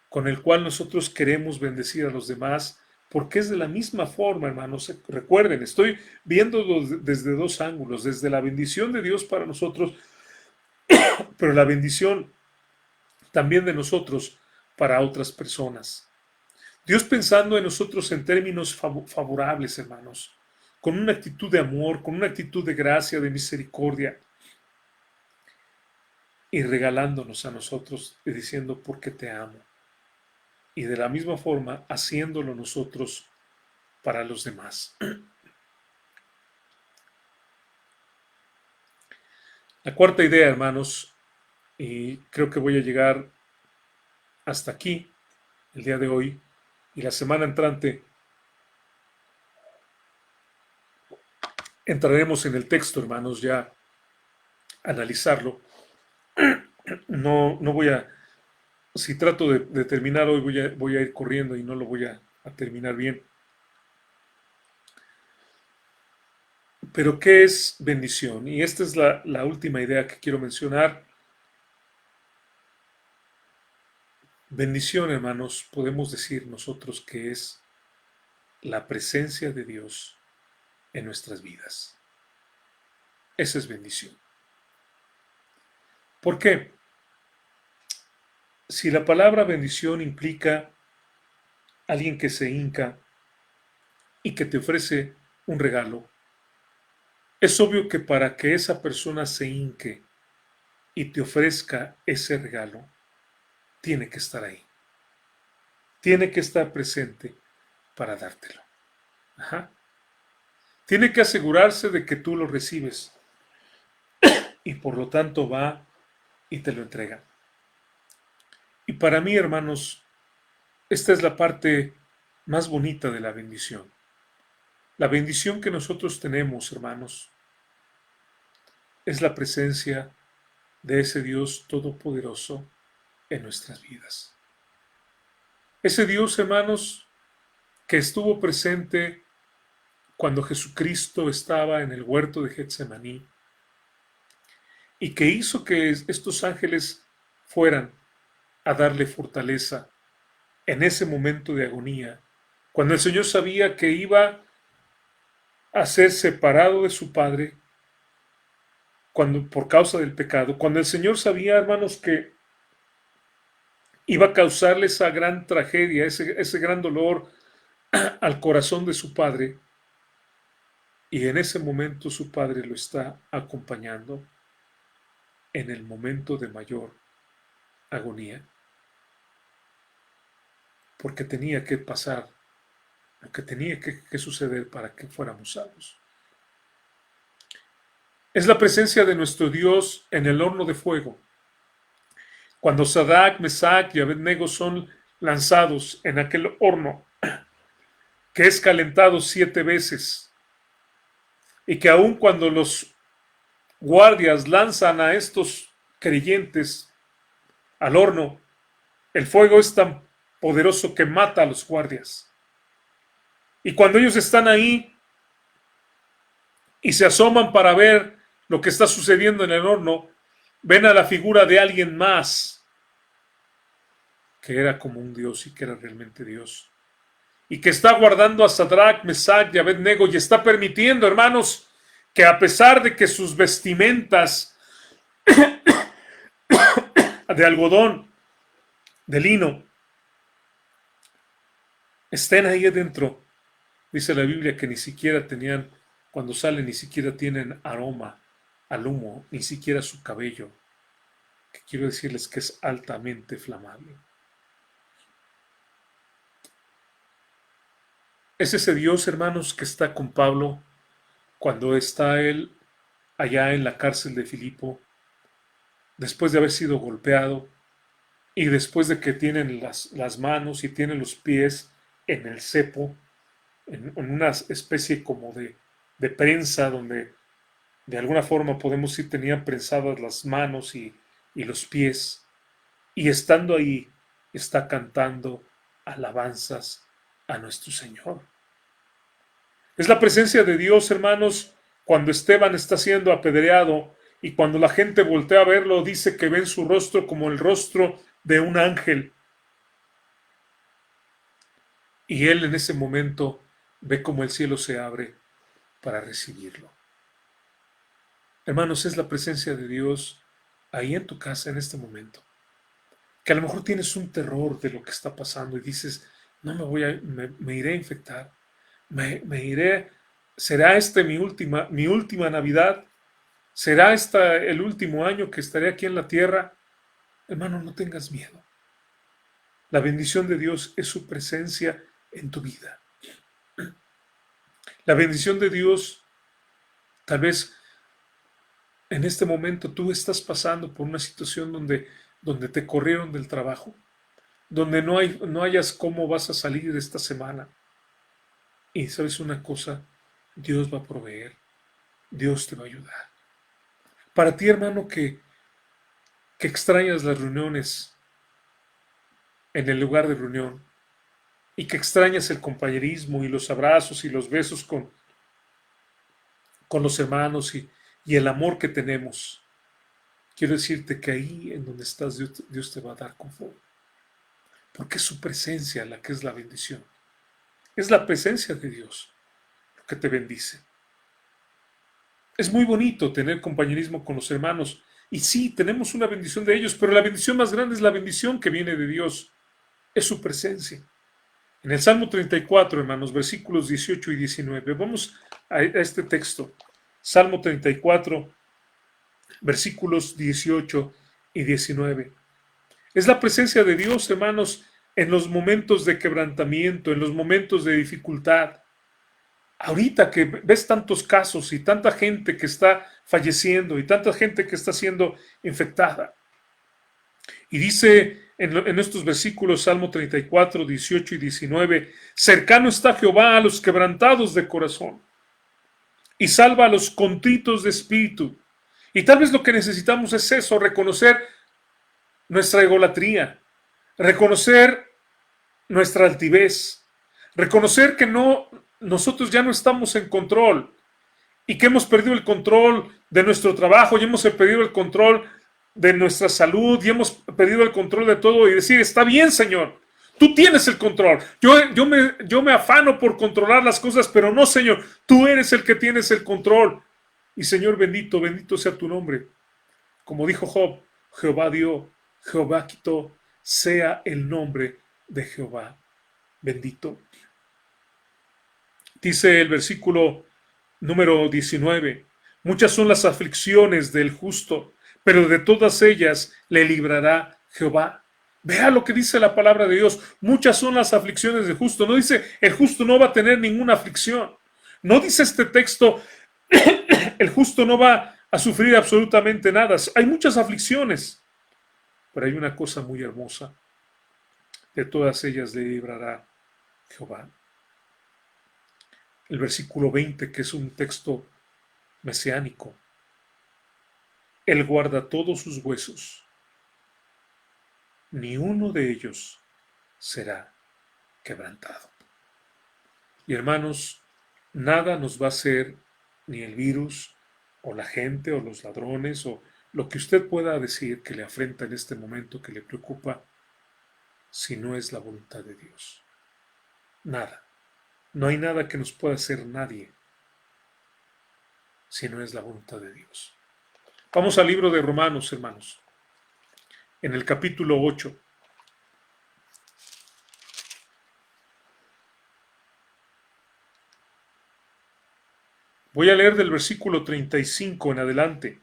Speaker 1: con el cual nosotros queremos bendecir a los demás, porque es de la misma forma, hermanos. Recuerden, estoy viendo desde dos ángulos, desde la bendición de Dios para nosotros, pero la bendición también de nosotros para otras personas. Dios pensando en nosotros en términos favorables, hermanos, con una actitud de amor, con una actitud de gracia, de misericordia, y regalándonos a nosotros y diciendo, porque te amo. Y de la misma forma, haciéndolo nosotros para los demás. La cuarta idea, hermanos, y creo que voy a llegar hasta aquí el día de hoy, y la semana entrante entraremos en el texto, hermanos, ya a analizarlo. No voy a, si trato de terminar hoy, voy a ir corriendo y no lo voy a terminar bien. Pero ¿qué es bendición? Y esta es la última idea que quiero mencionar. Bendición, hermanos, podemos decir nosotros que es la presencia de Dios en nuestras vidas. Esa es bendición. ¿Por qué? Si la palabra bendición implica alguien que se hinca y que te ofrece un regalo, es obvio que para que esa persona se hinque y te ofrezca ese regalo, tiene que estar ahí. Tiene que estar presente para dártelo. Ajá. Tiene que asegurarse de que tú lo recibes y por lo tanto va y te lo entrega. Y para mí, hermanos, esta es la parte más bonita de la bendición. La bendición que nosotros tenemos, hermanos, es la presencia de ese Dios todopoderoso en nuestras vidas. Ese Dios, hermanos, que estuvo presente cuando Jesucristo estaba en el huerto de Getsemaní y que hizo que estos ángeles fueran a darle fortaleza en ese momento de agonía, cuando el Señor sabía que iba a ser separado de su Padre cuando, por causa del pecado, cuando el Señor sabía, hermanos, que iba a causarle esa gran tragedia, ese gran dolor al corazón de su padre, y en ese momento su padre lo está acompañando en el momento de mayor agonía, porque tenía que pasar lo que tenía que suceder para que fuéramos salvos. Es la presencia de nuestro Dios en el horno de fuego. Cuando Sadrach, Mesach y Abednego son lanzados en aquel horno que es calentado 7 veces, y que aun cuando los guardias lanzan a estos creyentes al horno, el fuego es tan poderoso que mata a los guardias. Y cuando ellos están ahí y se asoman para ver lo que está sucediendo en el horno, ven a la figura de alguien más que era como un Dios y que era realmente Dios, y que está guardando a Sadrach, Mesach y Abednego, y está permitiendo, hermanos, que a pesar de que sus vestimentas de algodón, de lino, estén ahí adentro, dice la Biblia que ni siquiera tenían, cuando salen, ni siquiera tienen aroma al humo, ni siquiera su cabello, que quiero decirles que es altamente flamable. Es ese Dios, hermanos, que está con Pablo cuando está él allá en la cárcel de Filipo, después de haber sido golpeado y después de que tienen las manos y tienen los pies en el cepo, en una especie como de prensa donde de alguna forma podemos decir tenían prensadas las manos y los pies, y estando ahí está cantando alabanzas a nuestro Señor. Es la presencia de Dios, hermanos, cuando Esteban está siendo apedreado y cuando la gente voltea a verlo, dice que ven su rostro como el rostro de un ángel. Y él en ese momento ve como el cielo se abre para recibirlo. Hermanos, es la presencia de Dios ahí en tu casa en este momento. Que a lo mejor tienes un terror de lo que está pasando y dices, no me iré a infectar. Me iré, ¿será mi última Navidad? ¿Será el último año que estaré aquí en la tierra? Hermano, no tengas miedo. La bendición de Dios es su presencia en tu vida. La bendición de Dios, tal vez en este momento tú estás pasando por una situación donde te corrieron del trabajo, donde no hayas cómo vas a salir de esta semana. Y sabes una cosa, Dios va a proveer, Dios te va a ayudar. Para ti, hermano, que extrañas las reuniones en el lugar de reunión y que extrañas el compañerismo y los abrazos y los besos con los hermanos y el amor que tenemos, quiero decirte que ahí en donde estás Dios te va a dar confort, porque es su presencia la que es la bendición. Es la presencia de Dios lo que te bendice. Es muy bonito tener compañerismo con los hermanos. Y sí, tenemos una bendición de ellos, pero la bendición más grande es la bendición que viene de Dios. Es su presencia. En el Salmo 34, hermanos, versículos 18 y 19. Vamos a este texto. Salmo 34, versículos 18 y 19. Es la presencia de Dios, hermanos, en los momentos de quebrantamiento, en los momentos de dificultad. Ahorita que ves tantos casos y tanta gente que está falleciendo y tanta gente que está siendo infectada. Y dice en estos versículos, Salmo 34, 18 y 19, cercano está Jehová a los quebrantados de corazón y salva a los contritos de espíritu. Y tal vez lo que necesitamos es eso, reconocer nuestra egolatría, reconocer nuestra altivez, reconocer que nosotros ya no estamos en control y que hemos perdido el control de nuestro trabajo y hemos perdido el control de nuestra salud y hemos perdido el control de todo y decir, está bien, Señor, tú tienes el control. Yo me afano por controlar las cosas, pero no, Señor, tú eres el que tienes el control. Y Señor bendito, bendito sea tu nombre. Como dijo Job, Jehová dio, Jehová quitó, sea el nombre de Jehová bendito. Dice el versículo número 19, muchas son las aflicciones del justo, pero de todas ellas le librará Jehová. Vea lo que dice la palabra de Dios, muchas son las aflicciones del justo. No dice el justo no va a tener ninguna aflicción. No dice este texto el justo no va a sufrir absolutamente nada. Hay muchas aflicciones, pero hay una cosa muy hermosa. De todas ellas le librará Jehová. El versículo 20, que es un texto mesiánico. Él guarda todos sus huesos. Ni uno de ellos será quebrantado. Y hermanos, nada nos va a hacer ni el virus, o la gente, o los ladrones, o lo que usted pueda decir que le afrenta en este momento, que le preocupa, si no es la voluntad de Dios. Nada. No hay nada que nos pueda hacer nadie si no es la voluntad de Dios. Vamos al libro de Romanos, hermanos, en el capítulo 8. Voy a leer del versículo 35 en adelante.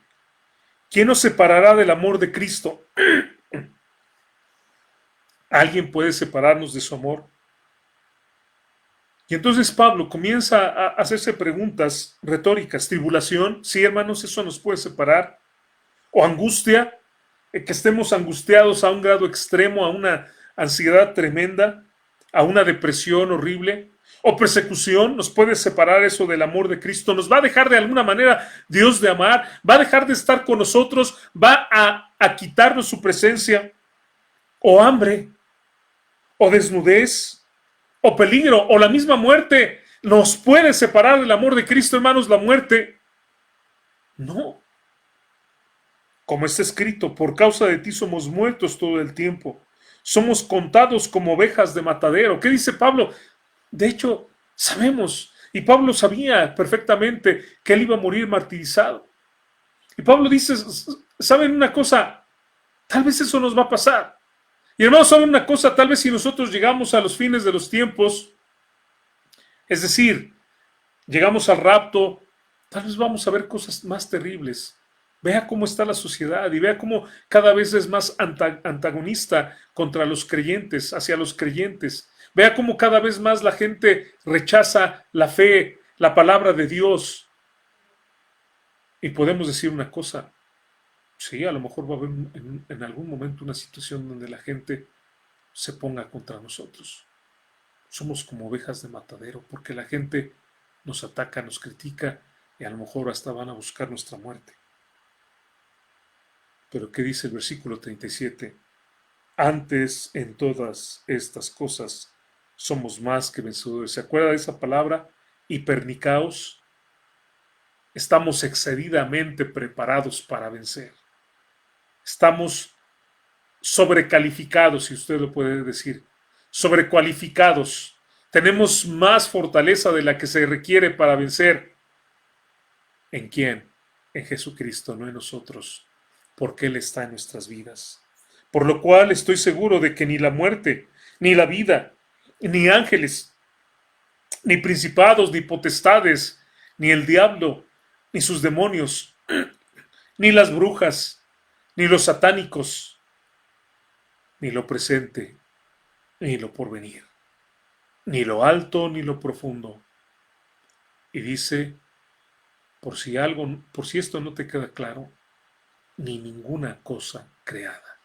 Speaker 1: ¿Quién nos separará del amor de Cristo? ¿Alguien puede separarnos de su amor? Y entonces Pablo comienza a hacerse preguntas retóricas. ¿Tribulación? Sí, hermanos, eso nos puede separar. ¿O angustia? Que estemos angustiados a un grado extremo, a una ansiedad tremenda, a una depresión horrible. ¿O persecución? ¿Nos puede separar eso del amor de Cristo? ¿Nos va a dejar de alguna manera Dios de amar? ¿Va a dejar de estar con nosotros? ¿Va a quitarnos su presencia? ¿O hambre? ¿O desnudez? ¿O peligro? ¿O la misma muerte? ¿Nos puede separar del amor de Cristo, hermanos, la muerte? No. Como está escrito, por causa de ti somos muertos todo el tiempo. Somos contados como ovejas de matadero. ¿Qué dice Pablo? De hecho, sabemos, y Pablo sabía perfectamente que él iba a morir martirizado. Y Pablo dice, ¿saben una cosa? Tal vez eso nos va a pasar. Y hermanos, ¿saben una cosa? Tal vez si nosotros llegamos a los fines de los tiempos, es decir, llegamos al rapto, tal vez vamos a ver cosas más terribles. Vea cómo está la sociedad y vea cómo cada vez es más antagonista contra los creyentes, hacia los creyentes. Vea cómo cada vez más la gente rechaza la fe, la palabra de Dios. Y podemos decir una cosa, sí, a lo mejor va a haber en algún momento una situación donde la gente se ponga contra nosotros. Somos como ovejas de matadero porque la gente nos ataca, nos critica y a lo mejor hasta van a buscar nuestra muerte. Pero ¿qué dice el versículo 37? Antes en todas estas cosas somos más que vencedores. ¿Se acuerda de esa palabra? Hipernicaos. Estamos excedidamente preparados para vencer. Estamos sobrecalificados, si usted lo puede decir. Sobrecualificados. Tenemos más fortaleza de la que se requiere para vencer. ¿En quién? En Jesucristo, no en nosotros, porque Él está en nuestras vidas. Por lo cual estoy seguro de que ni la muerte, ni la vida, ni ángeles, ni principados, ni potestades, ni el diablo, ni sus demonios, ni las brujas, ni los satánicos, ni lo presente, ni lo porvenir, ni lo alto, ni lo profundo. Y dice, por si esto no te queda claro, ni ninguna cosa creada.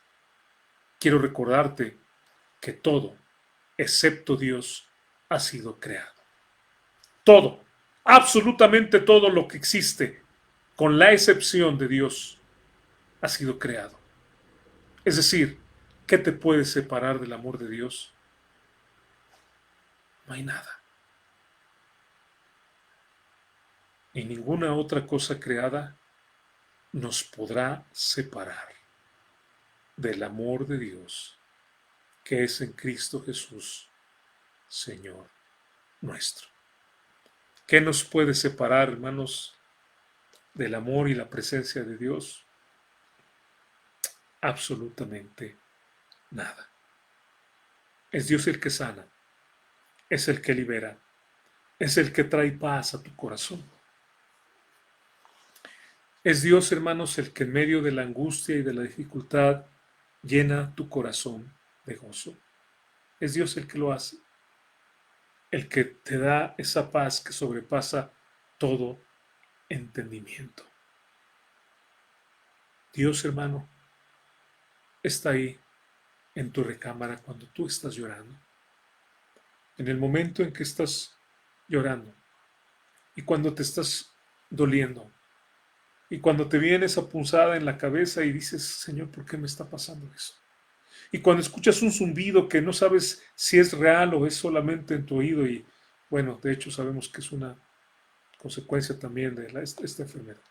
Speaker 1: Quiero recordarte que todo, excepto Dios, ha sido creado. Todo, absolutamente todo lo que existe, con la excepción de Dios, ha sido creado. Es decir, ¿qué te puede separar del amor de Dios? No hay nada. Ni ninguna otra cosa creada nos podrá separar del amor de Dios que es en Cristo Jesús, Señor nuestro. ¿Qué nos puede separar, hermanos? del amor y la presencia de Dios? Absolutamente nada. Es Dios el que sana, es el que libera, es el que trae paz a tu corazón. Es Dios, hermanos, el que en medio de la angustia y de la dificultad llena tu corazón de gozo. Es Dios el que lo hace, el que te da esa paz que sobrepasa todo entendimiento. Dios, hermano, está ahí en tu recámara cuando tú estás llorando. En el momento en que estás llorando y cuando te estás doliendo y cuando te viene esa punzada en la cabeza y dices, Señor, ¿por qué me está pasando eso? Y cuando escuchas un zumbido que no sabes si es real o es solamente en tu oído y bueno, de hecho sabemos que es una consecuencia también de esta enfermedad.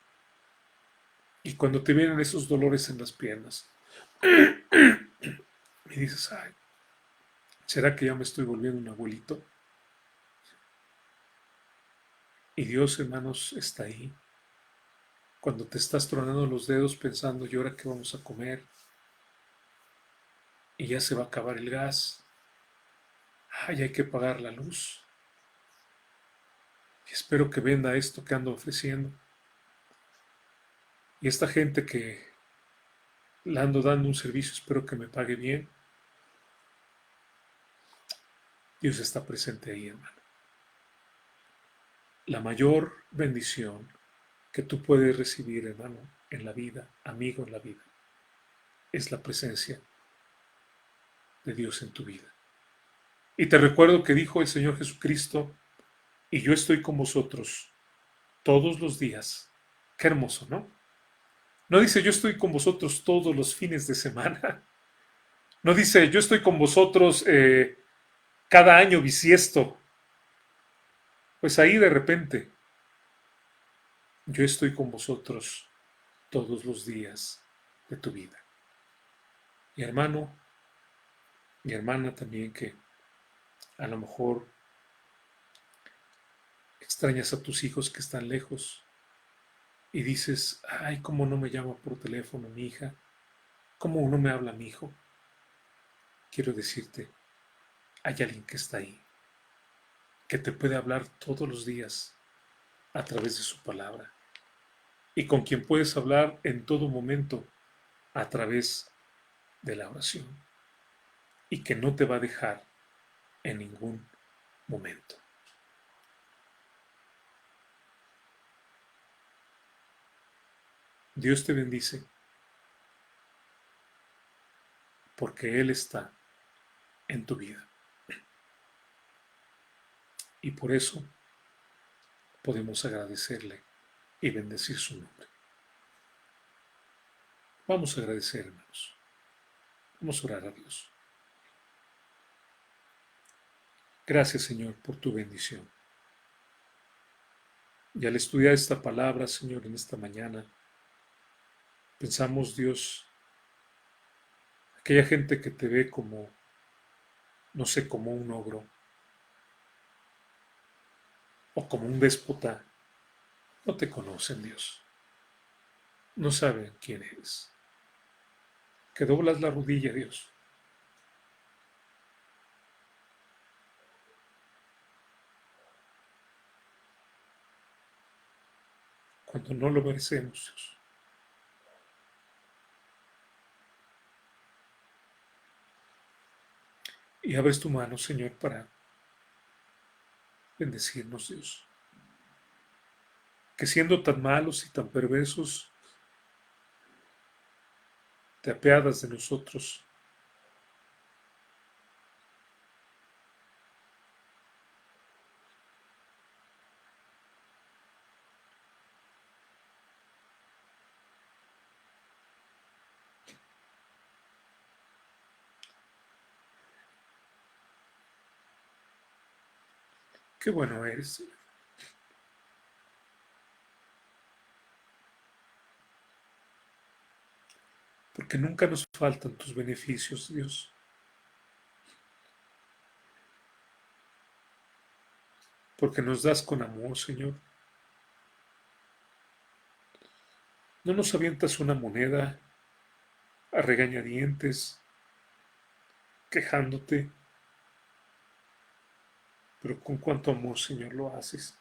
Speaker 1: Y cuando te vienen esos dolores en las piernas y dices, ay, ¿será que ya me estoy volviendo un abuelito? Y Dios, hermanos, está ahí. Cuando te estás tronando los dedos pensando, ¿y ahora qué vamos a comer? Y ya se va a acabar el gas. Ay, hay que pagar la luz. Y espero que venda esto que ando ofreciendo. Y esta gente que le ando dando un servicio, espero que me pague bien. Dios está presente ahí, hermano. La mayor bendición que tú puedes recibir, hermano, en la vida, amigo en la vida, es la presencia de Dios en tu vida. Y te recuerdo que dijo el Señor Jesucristo, y yo estoy con vosotros todos los días. Qué hermoso, ¿no? No dice yo estoy con vosotros todos los fines de semana. No dice yo estoy con vosotros cada año bisiesto. Pues ahí de repente, yo estoy con vosotros todos los días de tu vida. Y hermano, y hermana también que a lo mejor extrañas a tus hijos que están lejos y dices, ay, ¿cómo no me llama por teléfono mi hija? ¿Cómo no me habla mi hijo? Quiero decirte, hay alguien que está ahí, que te puede hablar todos los días a través de su palabra y con quien puedes hablar en todo momento a través de la oración y que no te va a dejar en ningún momento. Dios te bendice porque Él está en tu vida y por eso podemos agradecerle y bendecir su nombre. Vamos a agradecer, hermanos. Vamos a orar a Dios. Gracias, Señor, por tu bendición. Y al estudiar esta palabra, Señor, en esta mañana, pensamos, Dios, aquella gente que te ve como, no sé, como un ogro o como un déspota, no te conocen, Dios. No saben quién eres. Que doblas la rodilla, Dios. Cuando no lo merecemos, Dios. Y abres tu mano, Señor, para bendecirnos, Dios. Que siendo tan malos y tan perversos, te apiadas de nosotros. Qué bueno eres, Señor. Porque nunca nos faltan tus beneficios, Dios. Porque nos das con amor, Señor. No nos avientas una moneda a regañadientes, quejándote, pero con cuánto amor, Señor, lo haces.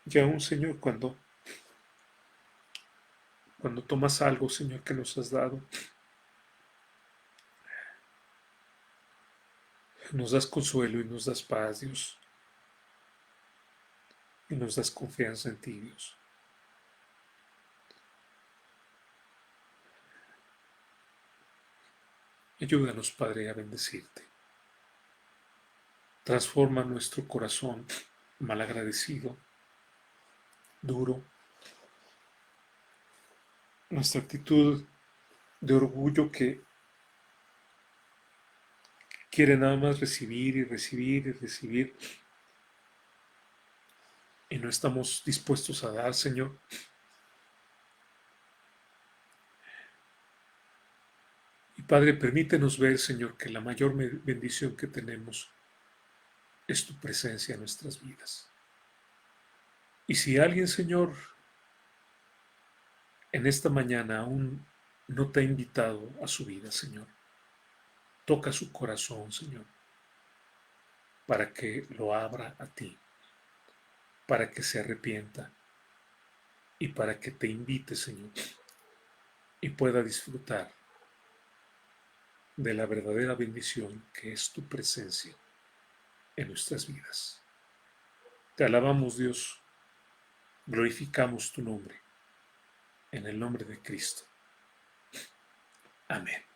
Speaker 1: Y aún, Señor, cuando tomas algo, Señor, que nos has dado, nos das consuelo y nos das paz, Dios, y nos das confianza en ti, Dios. Ayúdanos, Padre, a bendecirte. Transforma nuestro corazón malagradecido, duro, nuestra actitud de orgullo que quiere nada más recibir y recibir y recibir y no estamos dispuestos a dar, Señor. Y Padre, permítenos ver, Señor, que la mayor bendición que tenemos es tu presencia en nuestras vidas. Y si alguien, Señor, en esta mañana aún no te ha invitado a su vida, Señor, toca su corazón, Señor, para que lo abra a ti, para que se arrepienta y para que te invite, Señor, y pueda disfrutar de la verdadera bendición que es tu presencia en nuestras vidas. Te alabamos, Dios, glorificamos tu nombre, en el nombre de Cristo. Amén.